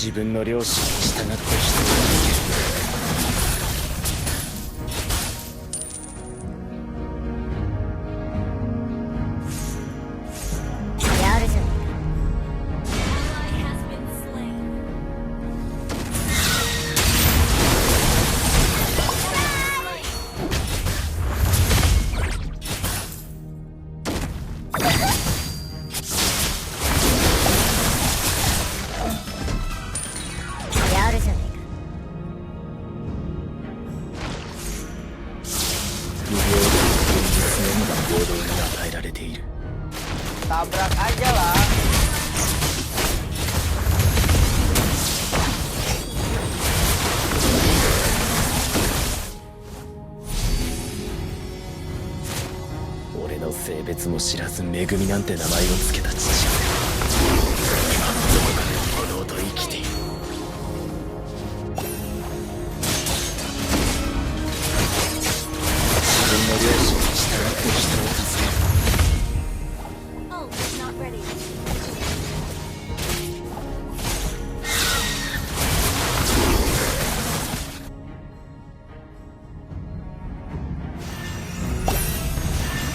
自分の良心に従って人を見つけやるじゃねえか。やるじゃねえか。無病で現実のみが平等に与えられている。 Tabrak aja lah. 俺の性別も知らず恵みなんて名前をつけた父親は今どこかで物と生きている。自分の良心に従って人を助ける。 Oh, not ready.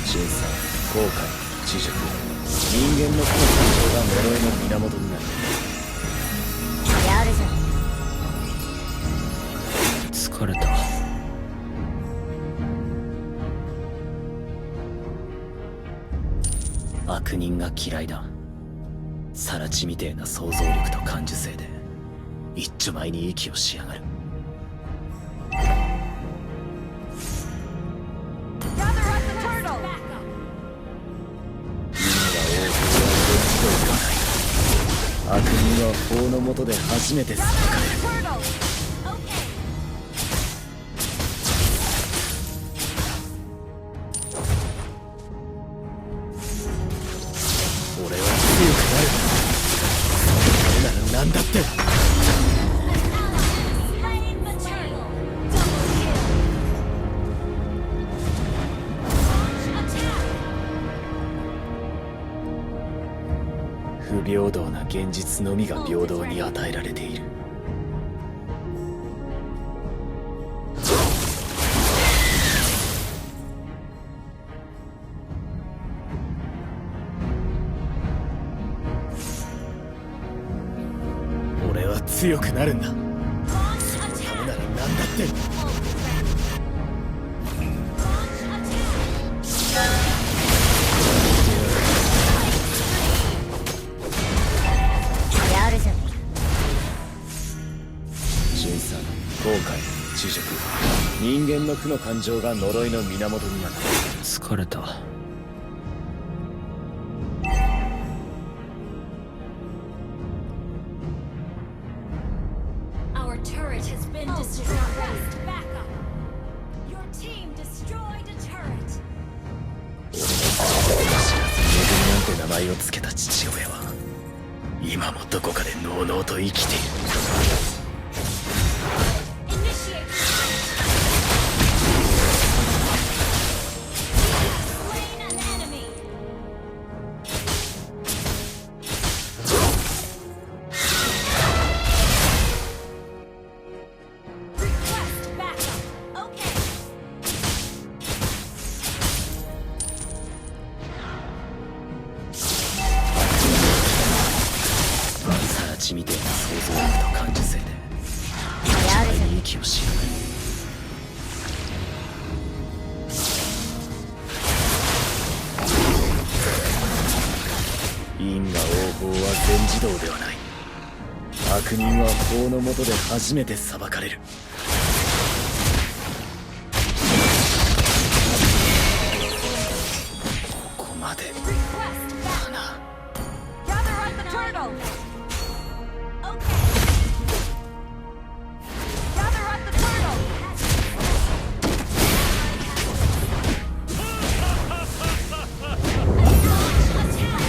審査、後悔、知熟、人間の負の感情が呪いの源になる。やるじゃね疲れた。悪人が嫌いだ。更地みてえな想像力と感受性で一丁前に息をしやがる。 悪人は法の下で初めて裁かれる。 俺は強くなる。それなら何だって。不平等な現実のみが平等に与えられている。俺は強くなるんだ。そのためなら何だって。 やるじゃね審査、後悔、知熟、人間の負の感情が呪いの源になる。疲れた。 Our turret has been destroyed. Back up. Your team destroyed a turret. 俺の知らず恵みなんて名前をつけた父親は今もどこかでのうのうと生きている。 Initiate. Slain an enemy. Request backup. Okay. 更地みてえな想像力と感受性で一丁前に息をしやがる。 因果応報は全自動ではない。悪人は法の下で初めて裁かれる。ここまで Request backup. だな。 Gather up the turtle. Okay. Gather up the turtle. Attack the turtle.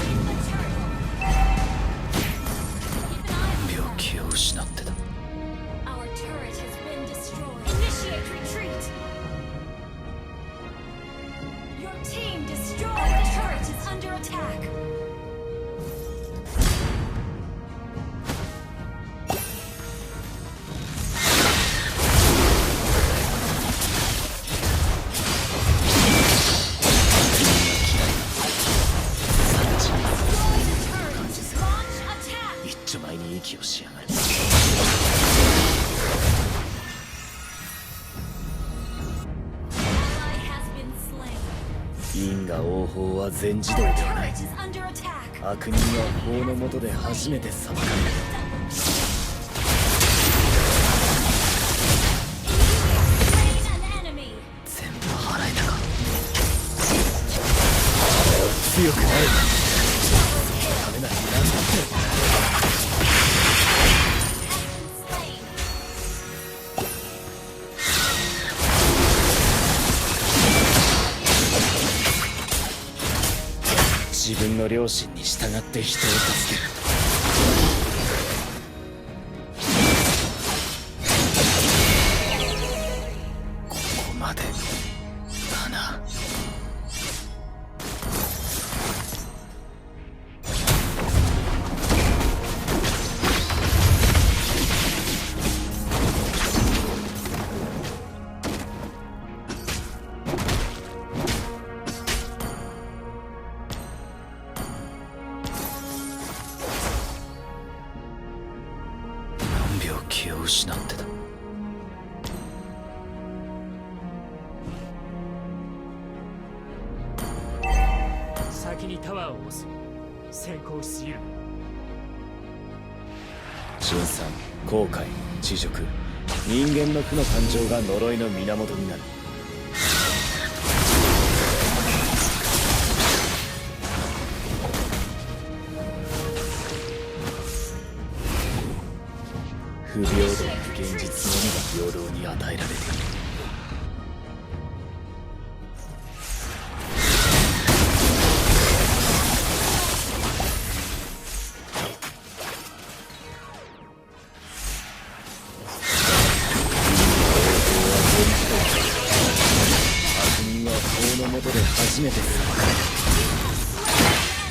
Keep an eye 病気を失ってた。 Our turret has been destroyed. Initiate retreat. Your team destroyed. Our turret is under attack. 法は全自動で Our はない。 turret is under attack. 悪人は法の下で初めて裁かれる。 Slain an enemy. 全部払えたか。強くなる。ダメなら何だって。 Slain. 自分の良心に従って人を助ける。ここまでだな。何秒気を失ってた。先にタワーを押す。先行しすぎる。神産、後悔、知辱、人間の負の感情が呪いの源になる。不平等な現実のみが平等に与えられている。悪人は法の下で初めて裁かれる。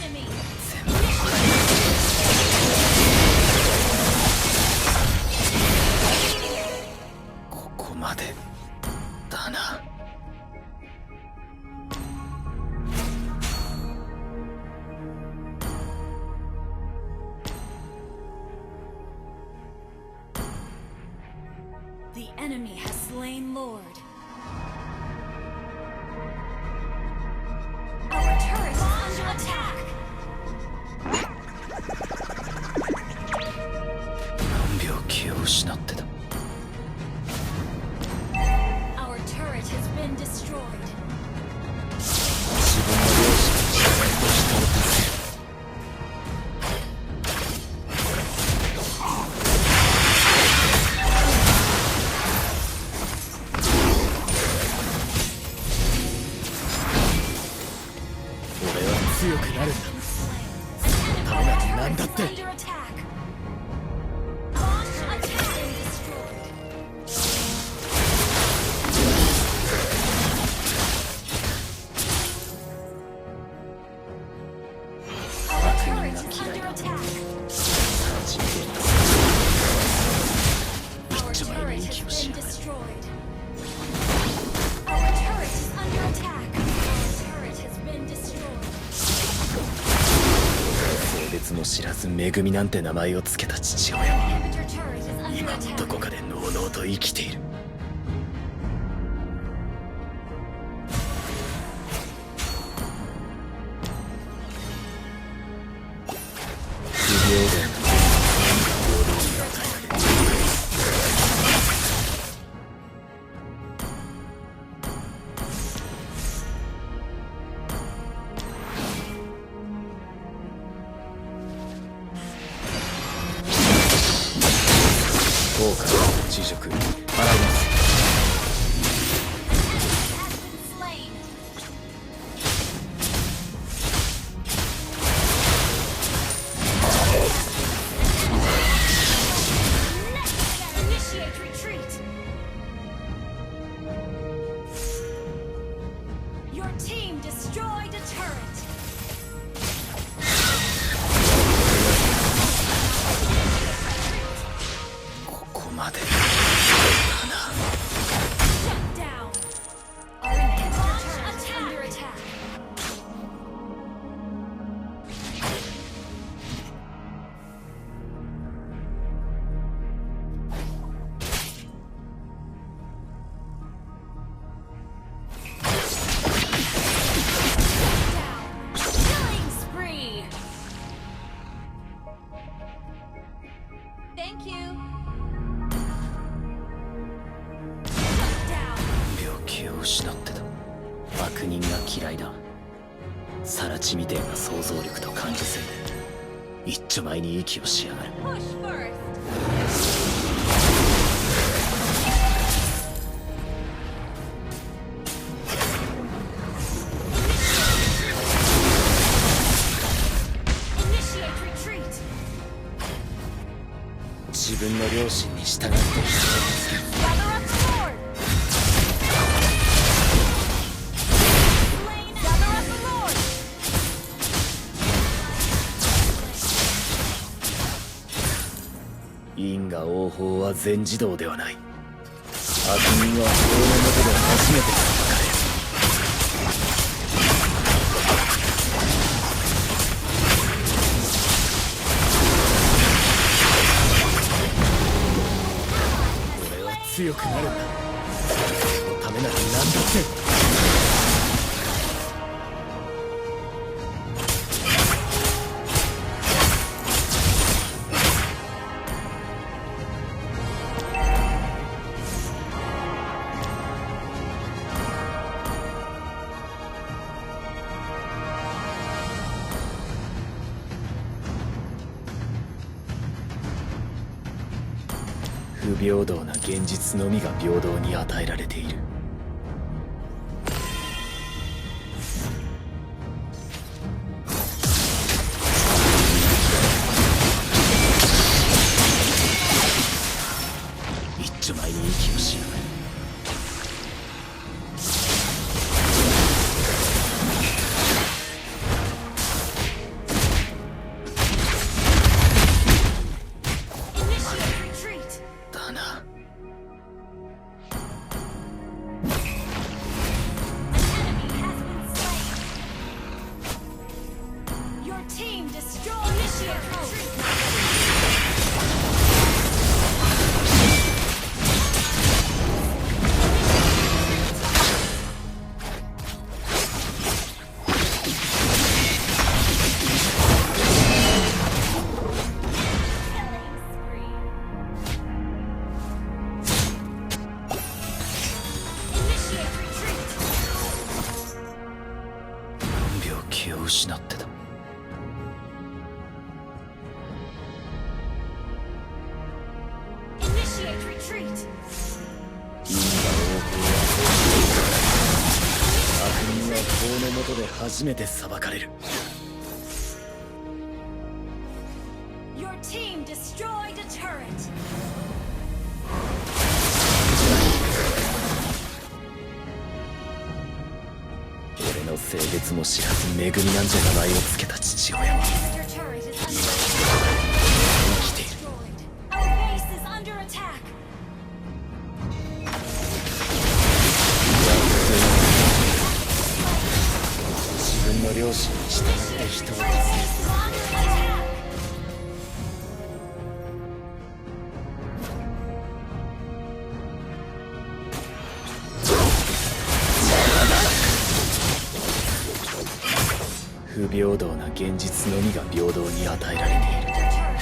Enemy. 全部払え。ここまでだな。The enemy has slain Lord. Our turret is under attack. 何秒気を失ってた。 Our turret has been destroyed. 自分の良心に従って人を助ける。俺は強くなるんだ。 Our Tama na, turret nanda is te. under attack. Launch attack and destroyed. Our turret is under attack. 人間だ。 Our 一枚の turret 息を has し been やがる。 destroyed. Our turret is under attack. Our turret has been destroyed. 性別も知らず恵みなんて名前をつけた父親は Inhibitor turret is under 今もど attack. こかでのうのうと生きている。不平等な現実のみが平等に与えられる。後悔、知辱、払います。 Has been slain. Initiate retreat. Your team destroyed a turret. ここまでだな。嫌いだ。サラチみてえな想像力と感受性で一丁前に息をしやがる。 Push first. Initiate retreat. 自分の良心に従って Gather up the Lord. Slain. Gather up the Lord. 因果応報は全自動ではない。悪人は法の下で初めて裁かれる。俺は強くなるんだ。そのためなら何だって。不平等な現実のみが平等に与えられている。一丁前に息をしやがる。だな。気を失ってた。因果応報は悪人は法の下で初めて裁かれる。Your team destroyed a turret. 俺の性別も知らず恵みなんて名前を付けた父親は Your turret is under 生きている。 destroyed. Our base is under attack. 自分の良心に従って人を Our base is under attack. 不平等な現実のみが平等に与えられている。 Your turret.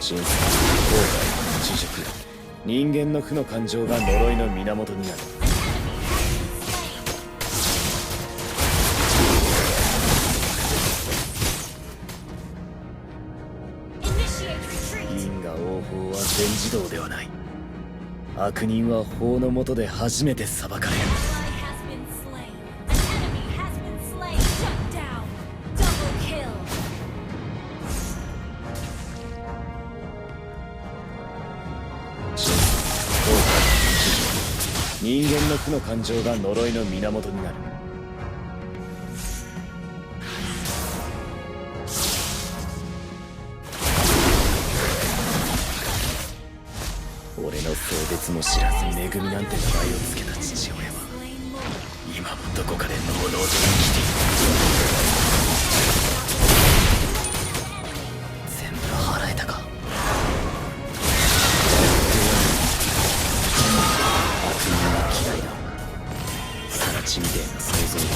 真相、後悔、自粛、人間の負の感情が呪いの源になる。 Initiate retreat. 因果応報は全自動ではない。悪人は法の下で初めて裁かれる。 Ally has been slain. An enemy has been slain. Shut down. Double kill. 真相、後悔、自粛、人間の負の感情が呪いの源になる。 俺の性別も知らず恵みなんて名前を付けた父親は Slain more. 今もどこかで堂々と生きている。全部払えたか。悪人は嫌いだ。サラチみてえな想像力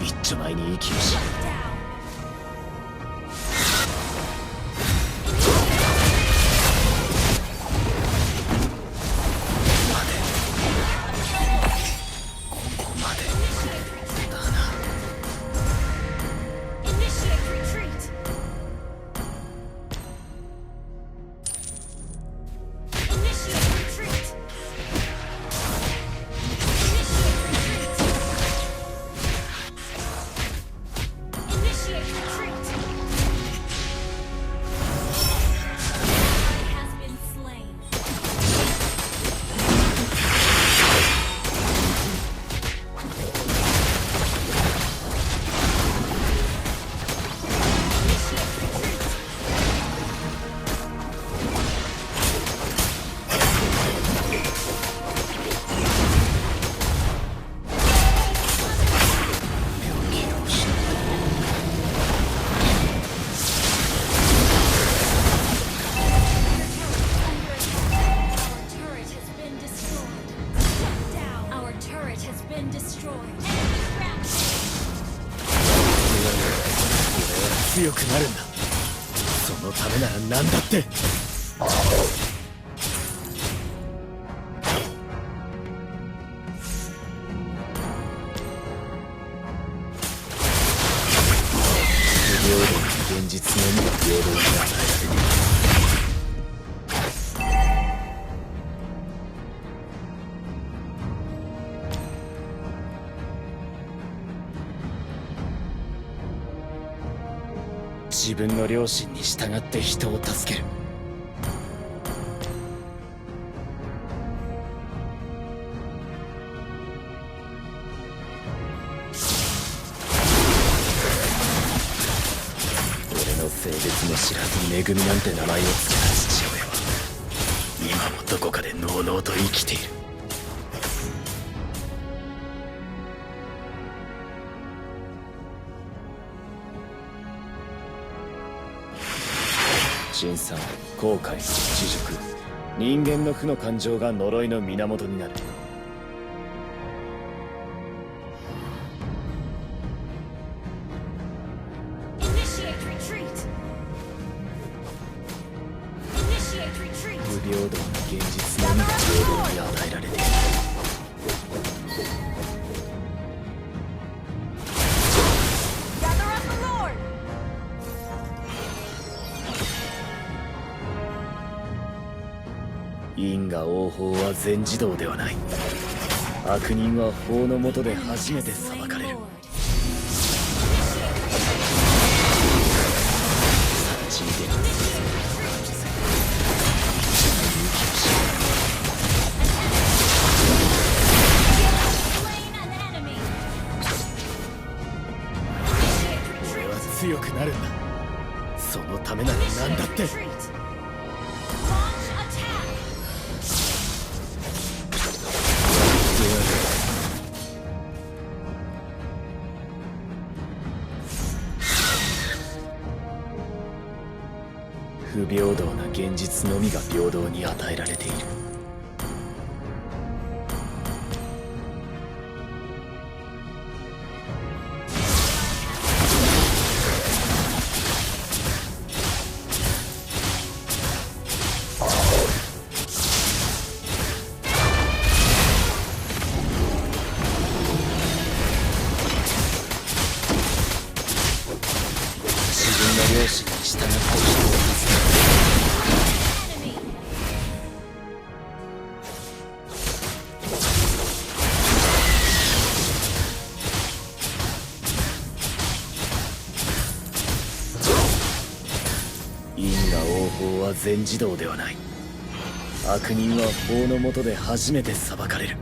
を一丁前に息をし Shut down. くなるんだ。そのためなら何だって。不平等に現実のみが平等に与えられている。自分の良心に従って人を助ける。俺の性別も知らず恵みなんて名前を付けた父親は今もどこかでのうのうと生きている。辛酸、後悔、自粛、人間の負の感情が呪いの源になる。不平等な現実のみが平等に与えられている。因果応報は全自動ではない。悪人は法の下で初めて裁かれる。地位で俺は強くなるんだ。そのためなら何だって。不平等な現実のみが平等に与えられている。自分の良心に従って人を助ける。因果応報は全自動ではない。悪人は法の下で初めて裁かれる。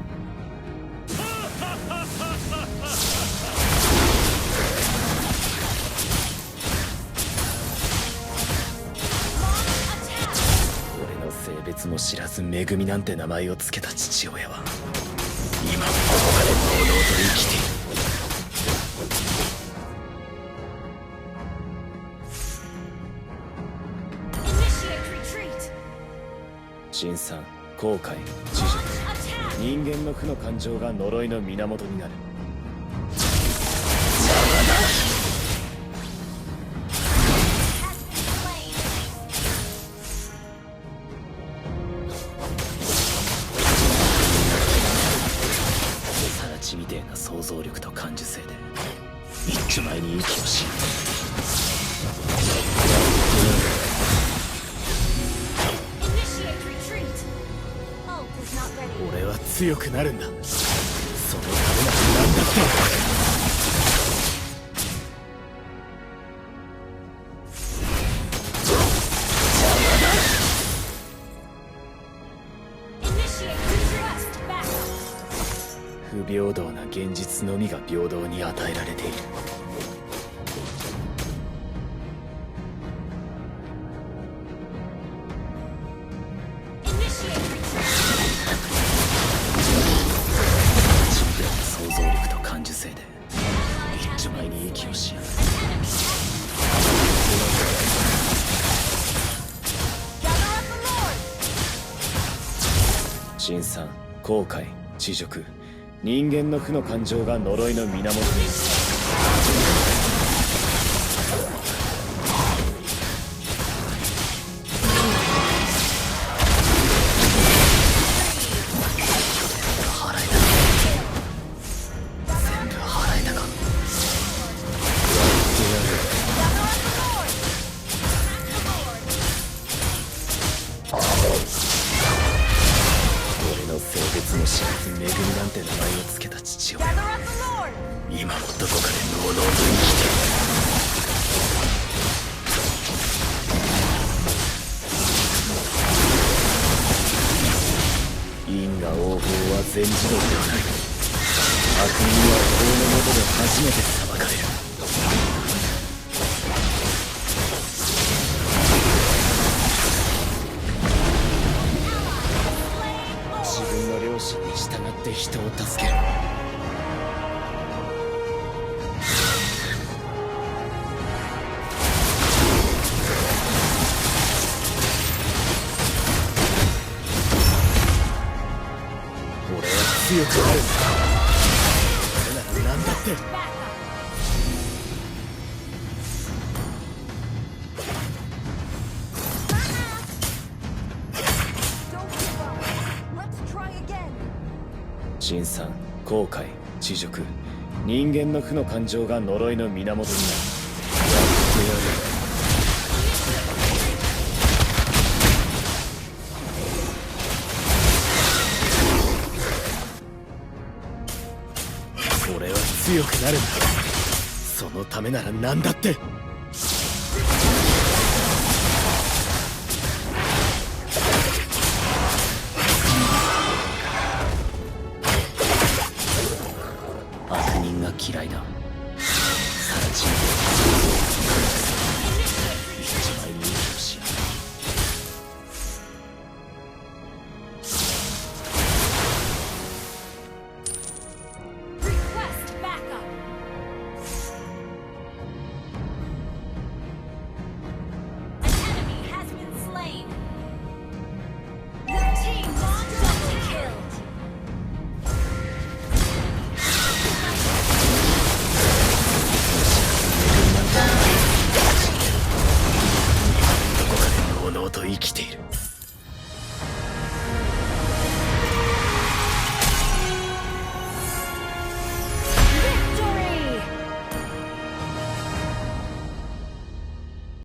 俺の性別も知らず恵みなんて名前を付けた父親は今もここまで堂々と生きている。辛酸、後悔、自辱、人間の負の感情が呪いの源になる。サラチみてえな想像力と感受性で一丁前に息をし俺は強くなるんだ。そのためなら何だって。不平等な現実のみが平等に与えられている。想像力と感受性で一丁前に息をし辛酸、後悔、自辱、人間の負の感情が呪いの源に。全自動ではない。悪人は法の下で初めて裁かれる。自分の良心に従って人を助ける。俺は強くなるんだ。それなら何だって。 Back up. Don't give up. Let's try again. 辛酸、後悔、恥辱、人間の負の感情が呪いの源になる。やってやる。俺は強くなるんだ。そのためなら何だって。